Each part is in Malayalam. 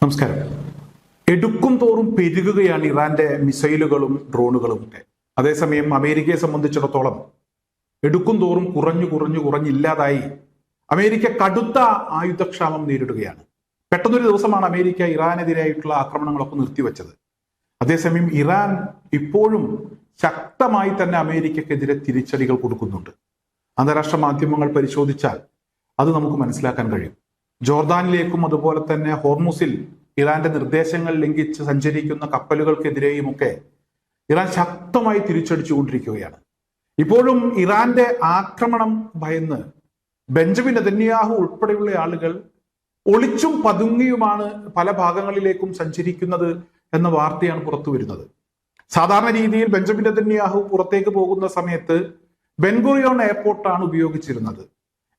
നമസ്കാരം. എടുക്കും തോറും പെരുകുകയാണ് ഇറാന്റെ മിസൈലുകളും ഡ്രോണുകളും ഒക്കെ. അതേസമയം അമേരിക്കയെ സംബന്ധിച്ചിടത്തോളം എടുക്കും തോറും കുറഞ്ഞില്ലാതായി അമേരിക്ക കടുത്ത ആയുധക്ഷാമം നേരിടുകയാണ്. പെട്ടെന്നൊരു ദിവസമാണ് അമേരിക്ക ഇറാനെതിരായിട്ടുള്ള ആക്രമണങ്ങളൊക്കെ നിർത്തിവെച്ചത്. അതേസമയം ഇറാൻ ഇപ്പോഴും ശക്തമായി തന്നെ അമേരിക്കക്കെതിരെ തിരിച്ചടികൾ കൊടുക്കുന്നുണ്ട്. അന്താരാഷ്ട്ര മാധ്യമങ്ങൾ പരിശോധിച്ചാൽ അത് നമുക്ക് മനസ്സിലാക്കാൻ കഴിയും. ജോർദാനിലേക്കും അതുപോലെ തന്നെ ഹോർമുസിൽ ഇറാന്റെ നിർദ്ദേശങ്ങൾ ലംഘിച്ച് സഞ്ചരിക്കുന്ന കപ്പലുകൾക്കെതിരെയും ഒക്കെ ഇറാൻ ശക്തമായി തിരിച്ചടിച്ചുകൊണ്ടിരിക്കുകയാണ്. ഇപ്പോഴും ഇറാന്റെ ആക്രമണം ഭയന്ന് ബെഞ്ചമിൻ നെതന്യാഹു ഉൾപ്പെടെയുള്ള ആളുകൾ ഒളിച്ചും പതുങ്ങിയുമാണ് പല ഭാഗങ്ങളിലേക്കും സഞ്ചരിക്കുന്നത് എന്ന വാർത്തയാണ് പുറത്തു വരുന്നത്. സാധാരണ രീതിയിൽ ബെഞ്ചമിൻ നെതന്യാഹു പുറത്തേക്ക് പോകുന്ന സമയത്ത് ബെൻഗുറിയോൺ എയർപോർട്ടാണ് ഉപയോഗിച്ചിരുന്നത്.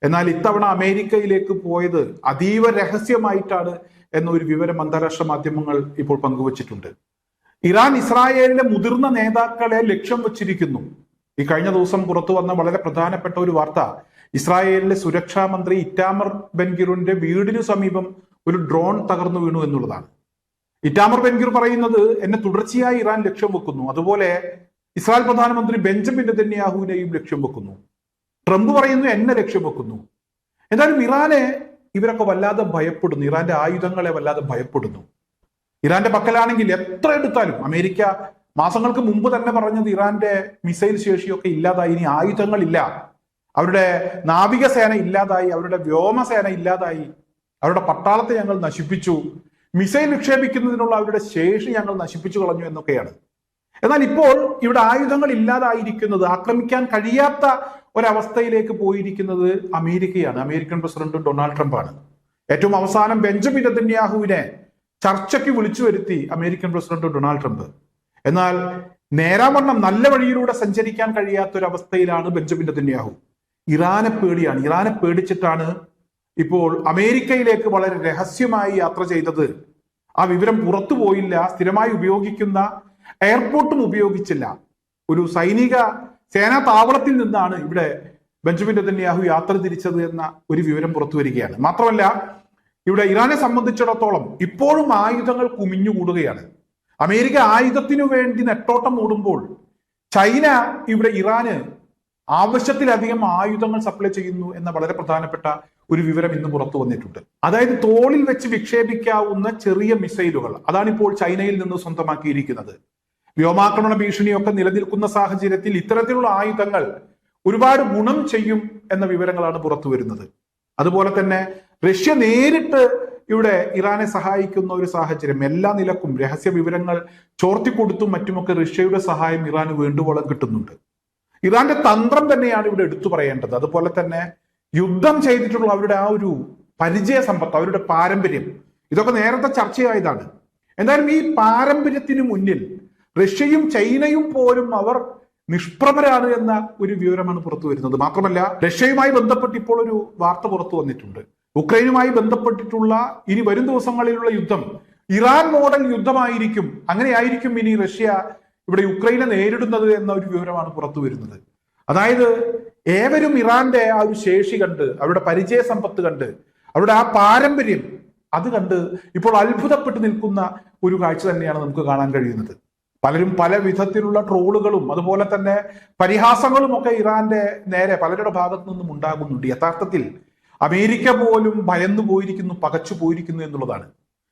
എന്നാൽ ഇത്തവണ അമേരിക്കയിലേക്ക് പോയത് അതീവ രഹസ്യമായിട്ടാണ് എന്നൊരു വിവരം അന്താരാഷ്ട്ര മാധ്യമങ്ങൾ ഇപ്പോൾ പങ്കുവച്ചിട്ടുണ്ട്. ഇറാൻ ഇസ്രായേലിലെ മുതിർന്ന നേതാക്കളെ ലക്ഷ്യം വച്ചിരിക്കുന്നു. ഈ കഴിഞ്ഞ ദിവസം പുറത്തു വന്ന വളരെ പ്രധാനപ്പെട്ട ഒരു വാർത്ത ഇസ്രായേലിലെ സുരക്ഷാ മന്ത്രി ഇറ്റാമർ ബെൻഗിറിന്റെ വീടിനു സമീപം ഒരു ഡ്രോൺ തകർന്നു വീണു എന്നുള്ളതാണ്. ഇറ്റാമർ ബെൻഗിർ പറയുന്നത് എന്നെ തുടർച്ചയായി ഇറാൻ ലക്ഷ്യം വെക്കുന്നു, അതുപോലെ ഇസ്രായേൽ പ്രധാനമന്ത്രി ബെഞ്ചമിൻ നെതന്യാഹുവിനെയും ലക്ഷ്യം വെക്കുന്നു. ട്രംപ് പറയുന്നു എന്നെ ലക്ഷ്യം വെക്കുന്നു. എന്തായാലും ഇറാനെ ഇവരൊക്കെ വല്ലാതെ ഭയപ്പെടുന്നു. ഇറാന്റെ ആയുധങ്ങളെ വല്ലാതെ ഭയപ്പെടുന്നു. ഇറാന്റെ പക്കലാണെങ്കിൽ എത്ര എടുത്താലും, അമേരിക്ക മാസങ്ങൾക്ക് മുമ്പ് തന്നെ പറഞ്ഞത് ഇറാന്റെ മിസൈൽ ശേഷിയൊക്കെ ഇല്ലാതായി, ഇനി ആയുധങ്ങളില്ല, അവരുടെ നാവികസേന ഇല്ലാതായി, അവരുടെ വ്യോമസേന ഇല്ലാതായി, അവരുടെ പട്ടാളത്തെ ഞങ്ങൾ നശിപ്പിച്ചു, മിസൈൽ വിക്ഷേപിക്കുന്നതിനുള്ള അവരുടെ ശേഷി ഞങ്ങൾ നശിപ്പിച്ചു കളഞ്ഞു എന്നൊക്കെയാണ്. എന്നാൽ ഇപ്പോൾ ഇവിടെ ആയുധങ്ങൾ ഇല്ലാതായിരിക്കുന്നത്, ആക്രമിക്കാൻ കഴിയാത്ത ഒരവസ്ഥയിലേക്ക് പോയിരിക്കുന്നത് അമേരിക്കയാണ്. അമേരിക്കൻ പ്രസിഡന്റ് ഡൊണാൾഡ് ട്രംപാണ്. ഏറ്റവും അവസാനം ബെഞ്ചമിൻ നെതന്യാഹുവിനെ ചർച്ചയ്ക്ക് വിളിച്ചു വരുത്തി അമേരിക്കൻ പ്രസിഡന്റ് ഡൊണാൾഡ് ട്രംപ്. എന്നാൽ നേരാവണ്ണം നല്ല വഴിയിലൂടെ സഞ്ചരിക്കാൻ കഴിയാത്ത ഒരു അവസ്ഥയിലാണ് ബെഞ്ചമിൻ നെതന്യാഹു. ഇറാനെ പേടിയാണ്. ഇറാനെ പേടിച്ചിട്ടാണ് ഇപ്പോൾ അമേരിക്കയിലേക്ക് വളരെ രഹസ്യമായി യാത്ര ചെയ്തത്. ആ വിവരം പുറത്തു പോയില്ല. സ്ഥിരമായി ഉപയോഗിക്കുന്ന എയർപോർട്ടും ഉപയോഗിച്ചില്ല. ഒരു സൈനിക സേനാ താവളത്തിൽ നിന്നാണ് ഇവിടെ ബെഞ്ചമിൻ നെതന്യാഹു യാത്ര തിരിച്ചത് എന്ന ഒരു വിവരം പുറത്തു വരികയാണ്. മാത്രമല്ല, ഇവിടെ ഇറാനെ സംബന്ധിച്ചിടത്തോളം ഇപ്പോഴും ആയുധങ്ങൾ കുമിഞ്ഞുകൂടുകയാണ്. അമേരിക്ക ആയുധത്തിനു വേണ്ടി നെട്ടോട്ടം ഓടുമ്പോൾ ചൈന ഇവിടെ ഇറാന് ആവശ്യത്തിലധികം ആയുധങ്ങൾ സപ്ലൈ ചെയ്യുന്നു എന്ന വളരെ പ്രധാനപ്പെട്ട ഒരു വിവരം ഇന്ന് പുറത്തു വന്നിട്ടുണ്ട്. അതായത് തോളിൽ വെച്ച് വിക്ഷേപിക്കാവുന്ന ചെറിയ മിസൈലുകൾ, അതാണ് ഇപ്പോൾ ചൈനയിൽ നിന്ന് സ്വന്തമാക്കിയിരിക്കുന്നത്. വ്യോമാക്രമണ ഭീഷണിയൊക്കെ നിലനിൽക്കുന്ന സാഹചര്യത്തിൽ ഇത്തരത്തിലുള്ള ആയുധങ്ങൾ ഒരുപാട് ഗുണം ചെയ്യും എന്ന വിവരങ്ങളാണ് പുറത്തു വരുന്നത്. അതുപോലെ തന്നെ റഷ്യ നേരിട്ട് ഇവിടെ ഇറാനെ സഹായിക്കുന്ന ഒരു സാഹചര്യം, എല്ലാ നിലക്കും രഹസ്യ വിവരങ്ങൾ ചോർത്തിക്കൊടുത്തും മറ്റുമൊക്കെ റഷ്യയുടെ സഹായം ഇറാന് വേണ്ടുവോളം കിട്ടുന്നുണ്ട്. ഇറാന്റെ തന്ത്രം തന്നെയാണ് ഇവിടെ എടുത്തു പറയേണ്ടത്. അതുപോലെ തന്നെ യുദ്ധം ചെയ്തിട്ടുള്ള അവരുടെ ആ ഒരു പരിചയ സമ്പത്ത്, അവരുടെ പാരമ്പര്യം, ഇതൊക്കെ നേരത്തെ ചർച്ചയായതാണ്. എന്തായാലും ഈ പാരമ്പര്യത്തിന് മുന്നിൽ റഷ്യയും ചൈനയും പോലും അവർ നിഷ്പ്രഭരാണ് എന്ന ഒരു വിവരമാണ് പുറത്തു വരുന്നത്. മാത്രമല്ല, റഷ്യയുമായി ബന്ധപ്പെട്ട് ഇപ്പോൾ ഒരു വാർത്ത പുറത്തു വന്നിട്ടുണ്ട്. ഉക്രൈനുമായി ബന്ധപ്പെട്ടിട്ടുള്ള ഇനി വരും ദിവസങ്ങളിലുള്ള യുദ്ധം ഇറാൻ മോഡൽ യുദ്ധമായിരിക്കും, അങ്ങനെയായിരിക്കും ഇനി റഷ്യ ഇവിടെ യുക്രൈനെ നേരിടുന്നത് എന്ന ഒരു വിവരമാണ് പുറത്തു വരുന്നത്. അതായത് ഏവരും ഇറാന്റെ ആ ഒരു ശേഷി കണ്ട്, അവരുടെ പരിചയ സമ്പത്ത് കണ്ട്, അവരുടെ ആ പാരമ്പര്യം അത് കണ്ട് ഇപ്പോൾ അത്ഭുതപ്പെട്ട് നിൽക്കുന്ന ഒരു കാഴ്ച തന്നെയാണ് നമുക്ക് കാണാൻ കഴിയുന്നത്. പലരും പല വിധത്തിലുള്ള ട്രോളുകളും അതുപോലെ തന്നെ പരിഹാസങ്ങളും ഒക്കെ ഇറാന്റെ നേരെ പലരുടെ ഭാഗത്തു നിന്നും ഉണ്ടാകുന്നുണ്ട്. യഥാർത്ഥത്തിൽ അമേരിക്ക പോലും ഭയന്നു പോയിരിക്കുന്നു, പകച്ചു പോയിരിക്കുന്നു എന്നുള്ളതാണ്.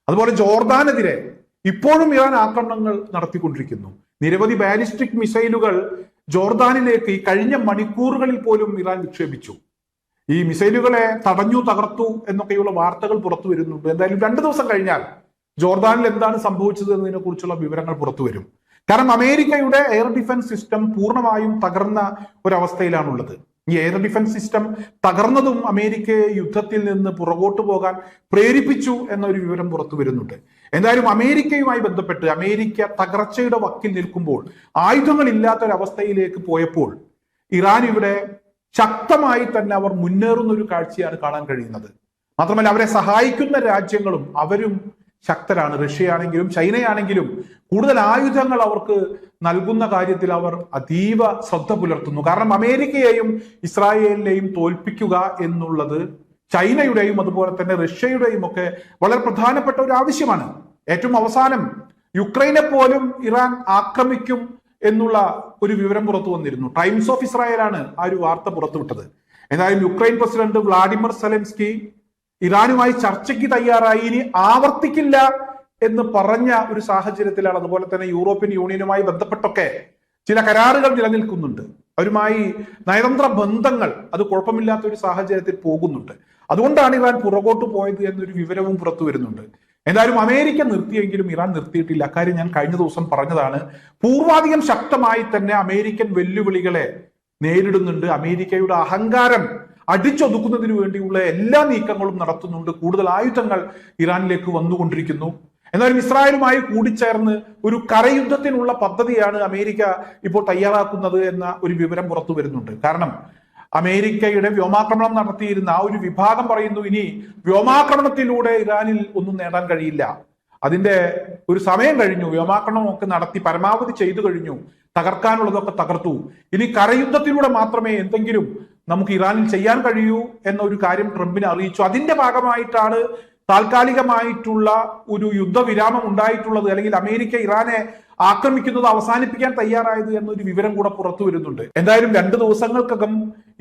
അതുപോലെ ജോർദാനെതിരെ ഇപ്പോഴും ഇറാൻ ആക്രമണങ്ങൾ നടത്തിക്കൊണ്ടിരിക്കുന്നു. നിരവധി ബാലിസ്റ്റിക് മിസൈലുകൾ ജോർദാനിലേക്ക് ഈ കഴിഞ്ഞ മണിക്കൂറുകളിൽ പോലും ഇറാൻ വിക്ഷേപിച്ചു. ഈ മിസൈലുകളെ തടഞ്ഞു, തകർത്തു എന്നൊക്കെയുള്ള വാർത്തകൾ പുറത്തു വരുന്നുണ്ട്. എന്തായാലും 2 ദിവസം കഴിഞ്ഞാൽ ജോർദാനിൽ എന്താണ് സംഭവിച്ചത് എന്നതിനെ കുറിച്ചുള്ള വിവരങ്ങൾ പുറത്തു വരും. കാരണം അമേരിക്കയുടെ എയർ ഡിഫൻസ് സിസ്റ്റം പൂർണ്ണമായും തകർന്ന ഒരവസ്ഥയിലാണുള്ളത്. ഈ എയർ ഡിഫൻസ് സിസ്റ്റം തകർന്നതും അമേരിക്കയെ യുദ്ധത്തിൽ നിന്ന് പുറകോട്ട് പോകാൻ പ്രേരിപ്പിച്ചു എന്നൊരു വിവരം പുറത്തു വരുന്നുണ്ട്. എന്തായാലും അമേരിക്കയുമായി ബന്ധപ്പെട്ട് അമേരിക്ക തകർച്ചയുടെ വക്കിൽ നിൽക്കുമ്പോൾ, ആയുധങ്ങൾ ഇല്ലാത്തൊരവസ്ഥയിലേക്ക് പോയപ്പോൾ ഇറാൻ ഇവിടെ ശക്തമായി തന്നെ അവർ മുന്നേറുന്ന ഒരു കാഴ്ചയാണ് കാണാൻ കഴിയുന്നത്. മാത്രമല്ല, അവരെ സഹായിക്കുന്ന രാജ്യങ്ങളും അവരും ശക്തരാണ്. റഷ്യയാണെങ്കിലും ചൈനയാണെങ്കിലും കൂടുതൽ ആയുധങ്ങൾ അവർക്ക് നൽകുന്ന കാര്യത്തിൽ അവർ അതീവ ശ്രദ്ധ പുലർത്തുന്നു. കാരണം അമേരിക്കയെയും ഇസ്രായേലിനെയും തോൽപ്പിക്കുക എന്നുള്ളത് ചൈനയുടെയും അതുപോലെ തന്നെ റഷ്യയുടെയും ഒക്കെ വളരെ പ്രധാനപ്പെട്ട ഒരു ആവശ്യമാണ്. ഏറ്റവും അവസാനം യുക്രൈനെ പോലും ഇറാൻ ആക്രമിക്കും എന്നുള്ള ഒരു വിവരം പുറത്തു വന്നിരുന്നു. ടൈംസ് ഓഫ് ഇസ്രായേലാണ് ആ ഒരു വാർത്ത പുറത്തുവിട്ടത്. എന്തായാലും യുക്രൈൻ പ്രസിഡന്റ് വ്ളാഡിമിർ സെലൻസ്കി ഇറാനുമായി ചർച്ചയ്ക്ക് തയ്യാറായി, ഇനി ആവർത്തിക്കില്ല എന്ന് പറഞ്ഞ ഒരു സാഹചര്യത്തിലാണ്. അതുപോലെ തന്നെ യൂറോപ്യൻ യൂണിയനുമായി ബന്ധപ്പെട്ടൊക്കെ ചില കരാറുകൾ നിലനിൽക്കുന്നുണ്ട്, അവരുമായി നയതന്ത്ര ബന്ധങ്ങൾ അത് കുഴപ്പമില്ലാത്ത ഒരു സാഹചര്യത്തിൽ പോകുന്നുണ്ട്. അതുകൊണ്ടാണ് ഇറാൻ പുറകോട്ട് പോയത് എന്നൊരു വിവരവും പുറത്തു വരുന്നുണ്ട്. എന്തായാലും അമേരിക്ക നിർത്തിയെങ്കിലും ഇറാൻ നിർത്തിയിട്ടില്ല. അക്കാര്യം ഞാൻ കഴിഞ്ഞ ദിവസം പറഞ്ഞതാണ്. പൂർവാധികം ശക്തമായി തന്നെ അമേരിക്കൻ വെല്ലുവിളികളെ നേരിടുന്നുണ്ട്. അമേരിക്കയുടെ അഹങ്കാരം അടിച്ചൊതുക്കുന്നതിന് വേണ്ടിയുള്ള എല്ലാ നീക്കങ്ങളും നടത്തുന്നുണ്ട്. കൂടുതൽ ആയുധങ്ങൾ ഇറാനിലേക്ക് വന്നുകൊണ്ടിരിക്കുന്നു. എന്നാലും ഇസ്രായേലുമായി കൂടിച്ചേർന്ന് ഒരു കരയുദ്ധത്തിനുള്ള പദ്ധതിയാണ് അമേരിക്ക ഇപ്പോൾ തയ്യാറാക്കുന്നത് എന്ന ഒരു വിവരം പുറത്തു വരുന്നുണ്ട്. കാരണം അമേരിക്കയുടെ വ്യോമാക്രമണം നടത്തിയിരുന്ന ആ ഒരു വിഭാഗം പറയുന്നു, ഇനി വ്യോമാക്രമണത്തിലൂടെ ഇറാനിൽ ഒന്നും നേടാൻ കഴിയില്ല, അതിന്റെ ഒരു സമയം കഴിഞ്ഞു, വ്യോമാക്രമണമൊക്കെ നടത്തി പരമാവധി ചെയ്തു കഴിഞ്ഞു, തകർക്കാനുള്ളതൊക്കെ തകർത്തു, ഇനി കരയുദ്ധത്തിലൂടെ മാത്രമേ എന്തെങ്കിലും നമുക്ക് ഇറാനിൽ ചെയ്യാൻ കഴിയൂ എന്ന ഒരു കാര്യം ട്രംപിനെ അറിയിച്ചു. അതിന്റെ ഭാഗമായിട്ടാണ് താൽക്കാലികമായിട്ടുള്ള ഒരു യുദ്ധവിരാമം ഉണ്ടായിട്ടുള്ളത്, അല്ലെങ്കിൽ അമേരിക്ക ഇറാനെ ആക്രമിക്കുന്നത് അവസാനിപ്പിക്കാൻ തയ്യാറായത് എന്നൊരു വിവരം കൂടെ പുറത്തു വരുന്നുണ്ട്. എന്തായാലും 2 ദിവസങ്ങൾക്കകം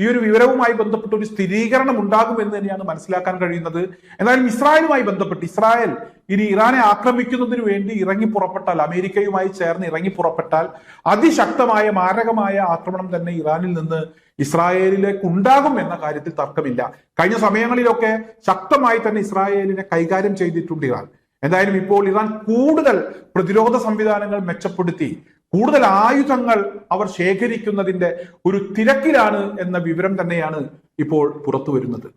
ഈ ഒരു വിവരവുമായി ബന്ധപ്പെട്ട് ഒരു സ്ഥിരീകരണം ഉണ്ടാകുമെന്ന് തന്നെയാണ് മനസ്സിലാക്കാൻ കഴിയുന്നത്. എന്തായാലും ഇസ്രായേലുമായി ബന്ധപ്പെട്ട് ഇസ്രായേൽ ഇനി ഇറാനെ ആക്രമിക്കുന്നതിന് വേണ്ടി ഇറങ്ങി പുറപ്പെട്ടാൽ, അമേരിക്കയുമായി ചേർന്ന് ഇറങ്ങി പുറപ്പെട്ടാൽ അതിശക്തമായ മാരകമായ ആക്രമണം തന്നെ ഇറാനിൽ നിന്ന് ഇസ്രായേലിലേക്ക് ഉണ്ടാകും എന്ന കാര്യത്തിൽ തർക്കമില്ല. കഴിഞ്ഞ സമയങ്ങളിലൊക്കെ ശക്തമായി തന്നെ ഇസ്രായേലിനെ കൈകാര്യം ചെയ്തിട്ടുണ്ട് ഇറാൻ. എന്തായാലും ഇപ്പോൾ ഇറാൻ കൂടുതൽ പ്രതിരോധ സംവിധാനങ്ങൾ മെച്ചപ്പെടുത്തി കൂടുതൽ ആയുധങ്ങൾ അവർ ശേഖരിക്കുന്നതിന്റെ ഒരു തിരക്കിലാണ് എന്ന വിവരം തന്നെയാണ് ഇപ്പോൾ പുറത്തു വരുന്നത്.